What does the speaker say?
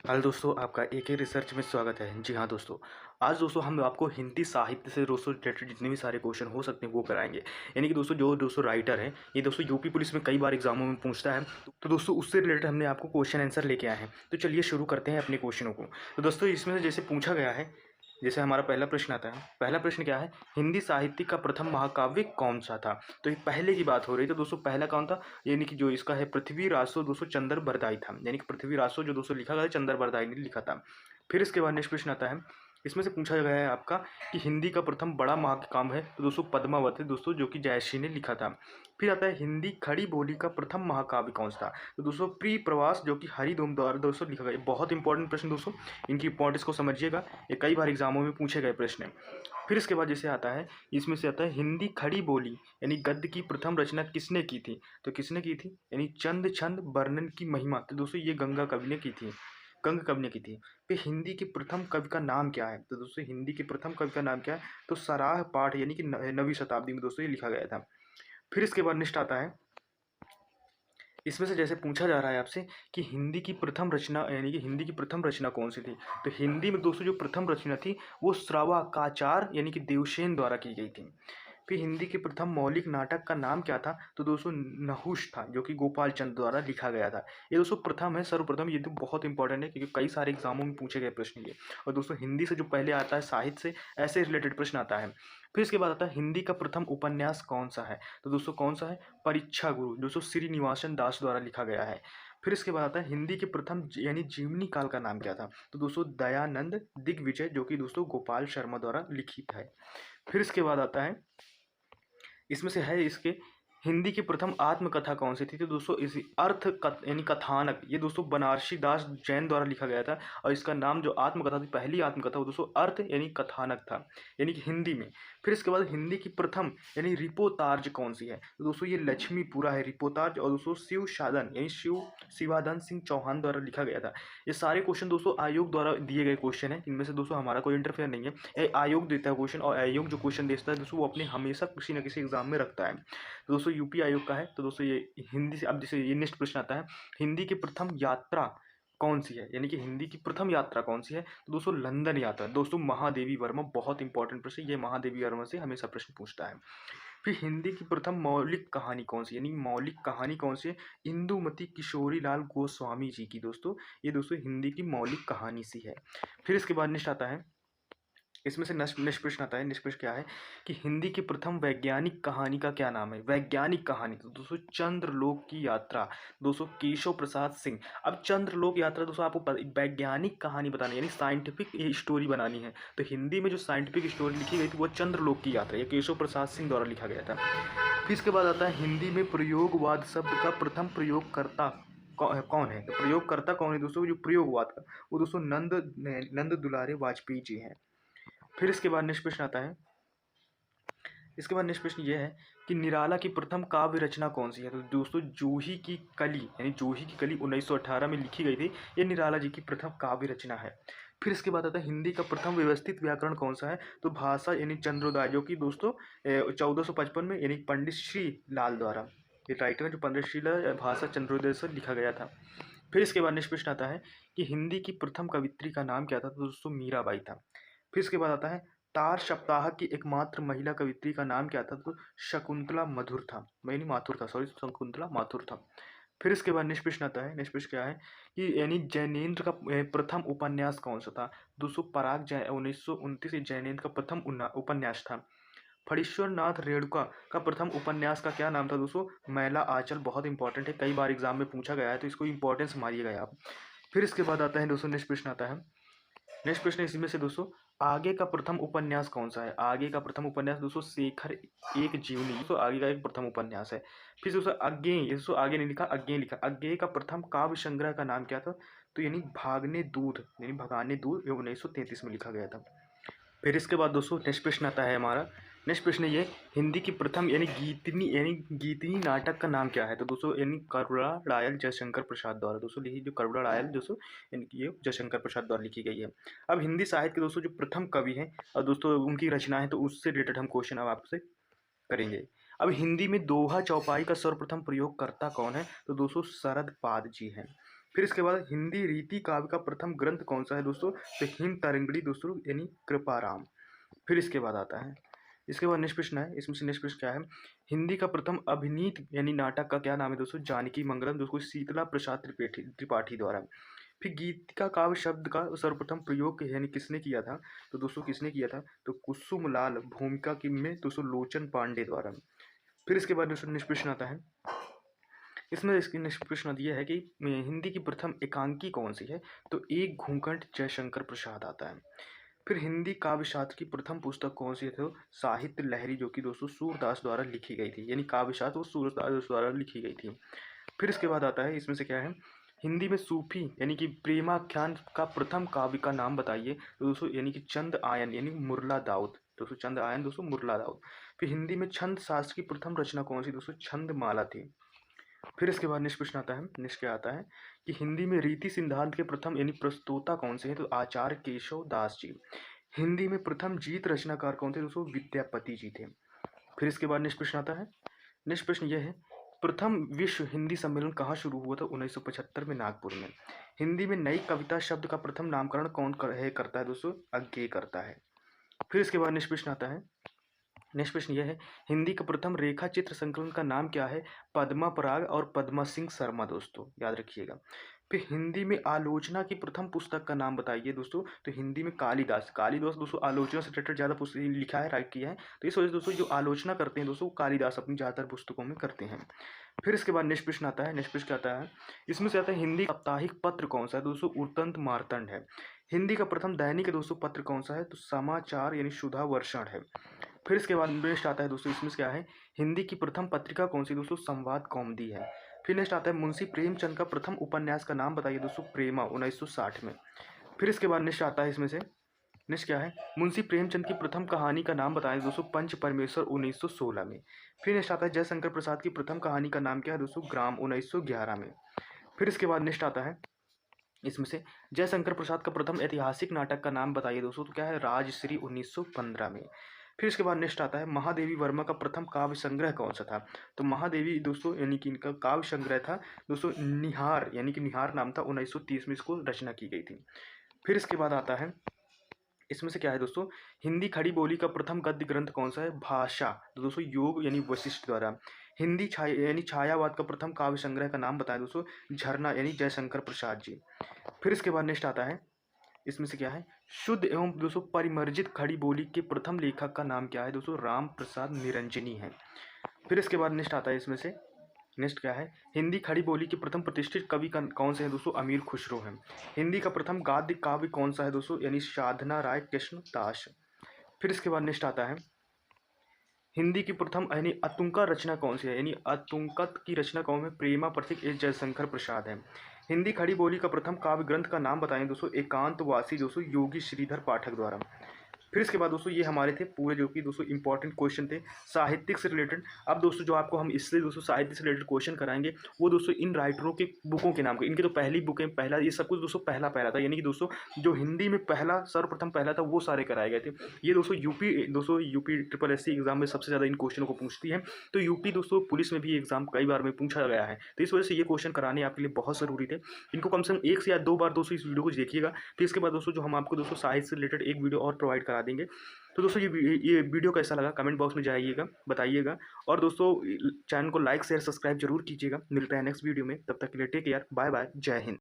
Hello दोस्तों, आपका एक रिसर्च में स्वागत है। जी हाँ दोस्तों, आज दोस्तों हम आपको हिंदी साहित्य से दोस्तों रिलेटेड जितने भी सारे क्वेश्चन हो सकते हैं वो कराएंगे। यानी कि दोस्तों जो दोस्तों राइटर है, ये दोस्तों यूपी पुलिस में कई बार एग्जामों में पूछता है, तो दोस्तों उससे रिलेटेड हमने आपको क्वेश्चन आंसर लेके आए हैं। तो चलिए शुरू करते हैं अपने क्वेश्चनों को। तो दोस्तों इसमें से जैसे पूछा गया है, जैसे हमारा पहला प्रश्न आता है। पहला प्रश्न क्या है, हिंदी साहित्य का प्रथम महाकाव्य कौन सा था? तो ये पहले की बात हो रही है। तो दोस्तों पहला कौन था? यानी कि जो इसका है पृथ्वी रासो दोस्तों चंद्र बरदाई था। यानी कि पृथ्वी रासो जो दोस्तों लिखा गया है, चंद्र बरदाई ने लिखा था। फिर इसके बाद नेक्स्ट प्रश्न आता है, इसमें से पूछा गया है आपका कि हिंदी का प्रथम बड़ा महाकाव्य है। तो दोस्तों पद्मावत है दोस्तों, जो कि जयश्री ने लिखा था। फिर आता है हिंदी खड़ी बोली का प्रथम महाकाव्य कौन सा था? तो दोस्तों प्री प्रवास, जो कि हरिओम द्वारा दोस्तों लिखा गया। बहुत इंपॉर्टेंट प्रश्न दोस्तों, इनकी इंपॉर्टेंस को समझिएगा, ये कई बार एग्जामों में पूछे गए प्रश्न हैं। फिर इसके बाद जैसे आता है, इसमें से आता है हिंदी खड़ी बोली यानी गद्य की प्रथम रचना किसने की थी? तो किसने की थी? यानी चंद छंद वर्णन की महिमा। तो दोस्तों ये गंगा कवि ने की थी, गंगा कवि ने की थी। फिर हिंदी के प्रथम कवि का नाम क्या है? तो दोस्तों हिंदी के प्रथम कवि का नाम क्या है? तो सराह पाठ, यानी कि 9वीं शताब्दी में दोस्तों ये लिखा गया था। फिर इसके बाद नेक्स्ट आता है, इसमें से जैसे पूछा जा रहा है आपसे कि हिंदी की प्रथम रचना, यानी कि हिंदी की प्रथम रचना कौन सी थी? तो हिंदी में दोस्तों जो प्रथम रचना थी वो श्रवकाचार यानी कि देवसेन द्वारा की गई थी। फिर हिंदी के प्रथम मौलिक नाटक का नाम क्या था? तो दोस्तों नहुष था, जो कि गोपाल चंद द्वारा लिखा गया था। ये दोस्तों प्रथम है, सर्वप्रथम। ये तो बहुत इंपॉर्टेंट है क्योंकि कई सारे एग्जामों में पूछे गए प्रश्न ये। और दोस्तों हिंदी से जो पहले आता है साहित्य से, ऐसे रिलेटेड प्रश्न आता है। फिर इसके बाद आता है हिंदी का प्रथम उपन्यास कौन सा है? तो दोस्तों कौन सा है? परीक्षा गुरु, दोस्तों श्रीनिवासन दास द्वारा लिखा गया है। फिर इसके बाद आता है हिंदी के प्रथम यानी जीवनी काल का नाम क्या था? तो दोस्तों दयानंद दिग्विजय, जो कि दोस्तों गोपाल शर्मा द्वारा लिखित है। फिर इसके बाद आता है, इसमें से है इसके हिंदी की प्रथम आत्मकथा कौन सी थी? तो दोस्तों इसी अर्थ यानी कथानक, ये दोस्तों बनारसी दास जैन द्वारा लिखा गया था। और इसका नाम जो आत्मकथा थी, पहली आत्मकथा, वो दोस्तों अर्थ यानी कथानक था, यानी कि हिंदी में। फिर इसके बाद हिंदी की प्रथम यानी रिपोतार्ज कौन सी है? तो दोस्तों ये लक्ष्मीपुरा है रिपोतार्ज। और दोस्तों शिव साधन यानी शिवाधन सिंह चौहान द्वारा लिखा गया था। ये सारे क्वेश्चन दोस्तों आयोग द्वारा दिए गए क्वेश्चन है। इनमें से दोस्तों हमारा कोई इंटरफेयर नहीं है, ये आयोग देता है क्वेश्चन। और आयोग जो क्वेश्चन देता है दोस्तों वो अपने हमेशा किसी न किसी एग्जाम में रखता है। तो दोस्तों यूपी आयोग का है। तो दोस्तों ये हिंदी से, अब जैसे ये नेक्स्ट प्रश्न आता है, हिंदी की प्रथम यात्रा कौन सी है? यानी कि हिंदी की प्रथम यात्रा कौन सी है? तो दोस्तों लंदन यात्रा। दोस्तों महादेवी वर्मा, बहुत इंपॉर्टेंट प्रश्न, ये महादेवी वर्मा से हमेशा प्रश्न पूछता है। फिर हिंदी की प्रथम मौलिक कहानी कौन सी, यानी मौलिक कहानी कौन सी है? इंदुमती किशोरी लाल गोस्वामी जी की। दोस्तों ये दोस्तों हिंदी की मौलिक कहानी सी है। फिर इसके बाद नेक्स्ट आता है, इसमें से नेक्स्ट प्रश्न आता है। नेक्स्ट प्रश्न क्या है कि हिंदी की प्रथम वैज्ञानिक कहानी का क्या नाम है? वैज्ञानिक कहानी तो दोस्तों चंद्रलोक की यात्रा, दोस्तों केशव प्रसाद सिंह। अब चंद्रलोक यात्रा दोस्तों आपको वैज्ञानिक कहानी बतानी है, यानी साइंटिफिक स्टोरी बनानी है। तो हिंदी में जो साइंटिफिक स्टोरी लिखी गई थी वो चंद्रलोक की यात्रा, ये केशव प्रसाद सिंह द्वारा लिखा गया था। फिर इसके बाद आता है हिंदी में प्रयोगवाद शब्द का प्रथम प्रयोगकर्ता कौन है? तो प्रयोगकर्ता कौन है दोस्तों? जो प्रयोगवाद का, वो दोस्तों नंद दुलारे वाजपेयी जी हैं। फिर इसके बाद नेक्स्ट प्रश्न आता है, इसके बाद नेक्स्ट प्रश्न ये है कि निराला की प्रथम काव्य रचना कौन सी है? तो दोस्तों जूही की कली, यानी जूही की कली 1918 में लिखी गई थी। ये निराला जी की प्रथम काव्य रचना है। फिर इसके बाद आता है हिंदी का प्रथम व्यवस्थित व्याकरण कौन सा है? तो भाषा यानी चंद्रोदय, जो कि दोस्तों 1455 में यानी पंडित श्री लाल द्वारा, ये राइटर है जो पंडित श्री लाल भाषा चंद्रोदय से लिखा गया था। फिर इसके बाद नेक्स्ट प्रश्न आता है कि हिंदी की प्रथम कवित्री का नाम क्या था? तो दोस्तों मीराबाई था। फिर इसके बाद आता है तार सप्ताह की एकमात्र महिला कवित्री का नाम क्या था? तो शकुंतला मधुर था, यानी माथुर था, सॉरी, शकुंतला माथुर था। फिर इसके बाद नेक्स्ट प्रश्न आता है, नेक्स्ट प्रश्न क्या है कि यानी जैनेन्द्र का प्रथम उपन्यास कौन सा था? दोस्तों पराग 1929 जैनेन्द्र का प्रथम उपन्यास था। फणीश्वर नाथ रेणुका का प्रथम उपन्यास का क्या नाम था? दोस्तों मैला आंचल। बहुत इंपॉर्टेंट है, कई बार एग्जाम में पूछा गया है, तो इसको इंपॉर्टेंस मारिएगा आप। फिर इसके बाद आता है दोस्तों नेक्स्ट प्रश्न आता है, नेक्स्ट प्रश्न इसमें से दोस्तों आगे का प्रथम उपन्यास कौन सा है? आगे का प्रथम उपन्यास दोस्तों शेखर एक जीवनी, दोस्तों आगे का एक प्रथम उपन्यास है। फिर दोस्तों अज्ञेय, ये दोस्तों आगे नहीं लिखा, अज्ञेय लिखा। अज्ञेय का प्रथम काव्य संग्रह का नाम क्या था? तो यानी भागने दूध, यानी भगाने दूध, ये 1933 में लिखा गया था। फिर इसके बाद दोस्तों नेक्स्ट प्रश्न आता है हमारा, नेक्स्ट प्रश्न ये हिंदी की प्रथम यानी गीतनी नाटक का नाम क्या है? तो दोस्तों यानी करुणा रायल जयशंकर प्रसाद द्वारा, दोस्तों लिखी जो करुणा रायल दोस्तों इनकी ये जयशंकर प्रसाद द्वारा लिखी गई है। अब हिंदी साहित्य के दोस्तों जो प्रथम कवि हैं और दोस्तों उनकी रचना है, तो उससे रिलेटेड हम क्वेश्चन अब आपसे करेंगे। अब हिंदी में दोहा चौपाई का सर्वप्रथम प्रयोग करता कौन है? तो दोस्तों शरद पाद जी हैं। फिर इसके बाद हिंदी रीति काव्य का प्रथम ग्रंथ कौन सा है दोस्तों? तो हिम तरंगड़ी दोस्तों, यानी कृपाराम। फिर इसके बाद आता है, इसके बाद नेक्स्ट प्रश्न है, इसमें से नेक्स्ट प्रश्न क्या है? हिंदी का प्रथम अभिनीत यानी नाटक का क्या नाम है दोस्तों? जानकी मंगलम, दोस्तों शीतला प्रसाद त्रिपाठी त्रिपाठी द्वारा। फिर गीतिका काव्य शब्द का सर्वप्रथम प्रयोग यानी किसने किया था? तो दोस्तों किसने किया था? तो कुसुमलाल भूमिका की में दोस्तों लोचन पांडे द्वारा। फिर इसके बाद दोस्तों नेक्स्ट प्रश्न आता है, इसमें इसकी नेक्स्ट प्रश्न दिया है कि हिंदी की प्रथम एकांकी कौन सी है? तो एक घूंघट जयशंकर प्रसाद आता है। फिर हिंदी काव्य शास्त्र की प्रथम पुस्तक कौन सी है? तो साहित्य लहरी, जो कि दोस्तों सूरदास द्वारा लिखी गई थी, यानी काव्य शास्त्र वो सूरदास द्वारा लिखी गई थी। फिर इसके बाद आता है, इसमें से क्या है? हिंदी में सूफी यानी कि प्रेमाख्यान का प्रथम काव्य का नाम बताइए। तो दोस्तों यानी कि चंद आयन यानी मुरला दाऊद, दोस्तों चंद आयन दोस्तों मुरला दाऊद। फिर हिंदी में छंद शास्त्र की प्रथम रचना कौन सी? दोस्तों छंद माला थी। फिर इसके बाद नेक्स्ट प्रश्न आता है, नेक्स्ट क्या आता है कि हिंदी में रीति सिद्धांत के प्रथम यानी प्रस्तोता कौन से हैं? तो आचार्य केशव दास जी। हिंदी में प्रथम जीत रचनाकार कौन थे? दोस्तों विद्यापति जी थे। फिर इसके बाद नेक्स्ट प्रश्न आता है, नेक्स्ट प्रश्न यह है, प्रथम विश्व हिंदी सम्मेलन कहाँ शुरू हुआ था? 1975 में नागपुर में। हिंदी में नई कविता शब्द का प्रथम नामकरण कौन करता है? दोस्तों अज्ञे करता है। फिर इसके बाद नेक्स्ट प्रश्न आता है, नेक्स्ट प्रश्न यह है, हिंदी का प्रथम रेखा चित्र संकलन का नाम क्या है? पद्मा पराग और पद्मा सिंह शर्मा, दोस्तों याद रखिएगा। फिर हिंदी में आलोचना की प्रथम पुस्तक का नाम बताइए दोस्तों। तो हिंदी में कालिदास, कालिदास दोस्तों आलोचना से रिलेटेड ज़्यादा पुस्तक लिखा है, राइट किया है, तो इस वजह से दोस्तों जो आलोचना करते हैं दोस्तों कालिदास अपनी ज़्यादातर पुस्तकों में करते हैं। फिर इसके बाद नेक्स्ट प्रश्न आता है, नेक्स्ट प्रश्न क्या आता है, इसमें से आता है हिंदी साप्ताहिक पत्र कौन सा है? दोस्तों उर्तंत मार्तंड है। हिंदी का प्रथम दैनिक दोस्तों पत्र कौन सा है? तो समाचार यानी सुधा वर्षण है। फिर इसके बाद नेक्स्ट आता है दोस्तों, इसमें क्या है, हिंदी की प्रथम पत्रिका कौन सी? दोस्तों संवाद कौमुदी है। फिर नेक्स्ट आता है, मुंशी प्रेमचंद का प्रथम उपन्यास का नाम बताइए दोस्तों। प्रेमा, 1960 में। फिर इसके बाद नेक्स्ट आता है, इसमें से नेक्स्ट क्या है, मुंशी प्रेमचंद की प्रथम कहानी का नाम बताएं दोस्तों। पंच परमेश्वर, 1916 में। फिर नेक्स्ट आता है, जयशंकर प्रसाद की प्रथम कहानी का नाम क्या है दोस्तों? ग्राम, 1911 में। फिर इसके बाद नेक्स्ट आता है, इसमें से जयशंकर प्रसाद का प्रथम ऐतिहासिक नाटक का नाम बताइए दोस्तों। तो क्या है? राजश्री, 1915 में। फिर इसके बाद नेक्स्ट आता है, महादेवी वर्मा का प्रथम काव्य संग्रह कौन सा था? तो महादेवी दोस्तों यानी कि इनका काव्य संग्रह था दोस्तों निहार, यानी कि निहार नाम था, 1930 में इसको रचना की गई थी। फिर इसके बाद आता है, इसमें से क्या है दोस्तों, हिंदी खड़ी बोली का प्रथम गद्य ग्रंथ कौन सा है? भाषा, तो दोस्तों योग यानी वशिष्ठ द्वारा। हिंदी यानी छायावाद का प्रथम काव्य संग्रह का नाम बताएं दोस्तों। झरना यानी जयशंकर प्रसाद जी। फिर इसके बाद नेक्स्ट आता है, इसमें से क्या है, शुद्ध एवं दोस्तों परिमार्जित खड़ी बोली के प्रथम लेखक का नाम क्या है दोस्तों? राम प्रसाद निरंजनी है। फिर इसके बाद नेक्स्ट आता है, इसमें से नेक्स्ट क्या है, हिंदी खड़ी बोली के प्रथम प्रतिष्ठित कवि कौन से हैं दोस्तों? अमीर खुसरो हैं। हिंदी का प्रथम गद्य काव्य कौन सा है दोस्तों? यानी साधना राय कृष्ण दास। फिर इसके बाद नेक्स्ट आता है, हिंदी की प्रथम यानी अतुंका रचना कौन सी है? यानी अतुंकत की रचना कौन है? प्रेमा प्रतीक एस जयशंकर प्रसाद है। हिंदी खड़ी बोली का प्रथम काव्य ग्रंथ का नाम बताएं दोस्तों। एकांतवासी, दोस्तों योगी श्रीधर पाठक द्वारा। फिर इसके बाद दोस्तों ये हमारे थे पूरे जो कि दोस्तों इंपॉर्टेंट क्वेश्चन थे साहित्यिक से रिलेटेड। अब दोस्तों जो आपको हम इससे दोस्तों साहित्य से रिलेटेड क्वेश्चन कराएंगे वो दोस्तों इन राइटरों के बुकों के नाम के, इनके तो पहली बुकें, पहला ये सब कुछ दोस्तों पहला पहला था, यानी कि दोस्तों जो हिंदी में पहला सर्वप्रथम पहला था वो सारे कराए गए थे। ये दोस्तों UP triple S C exam में सबसे ज़्यादा इन क्वेश्चनों को पूछती है। तो यूपी दोस्तों पुलिस में भी एग्जाम कई बार में पूछा गया है, तो इस वजह से ये क्वेश्चन कराने आपके लिए बहुत ज़रूरी थे। इनको कम से कम 1 से या 2 बार दोस्तों इस वीडियो को देखिएगा। फिर इसके बाद दोस्तों जो हम आपको दोस्तों साहित्य से रिलेटेड एक वीडियो और प्रोवाइड करा देंगे। तो दोस्तों ये वीडियो कैसा लगा कमेंट बॉक्स में जाइएगा, बताइएगा। और दोस्तों चैनल को लाइक शेयर सब्सक्राइब जरूर कीजिएगा। मिलते हैं नेक्स्ट वीडियो में, तब तक के लिए टेक केयर, बाय बाय, जय हिंद।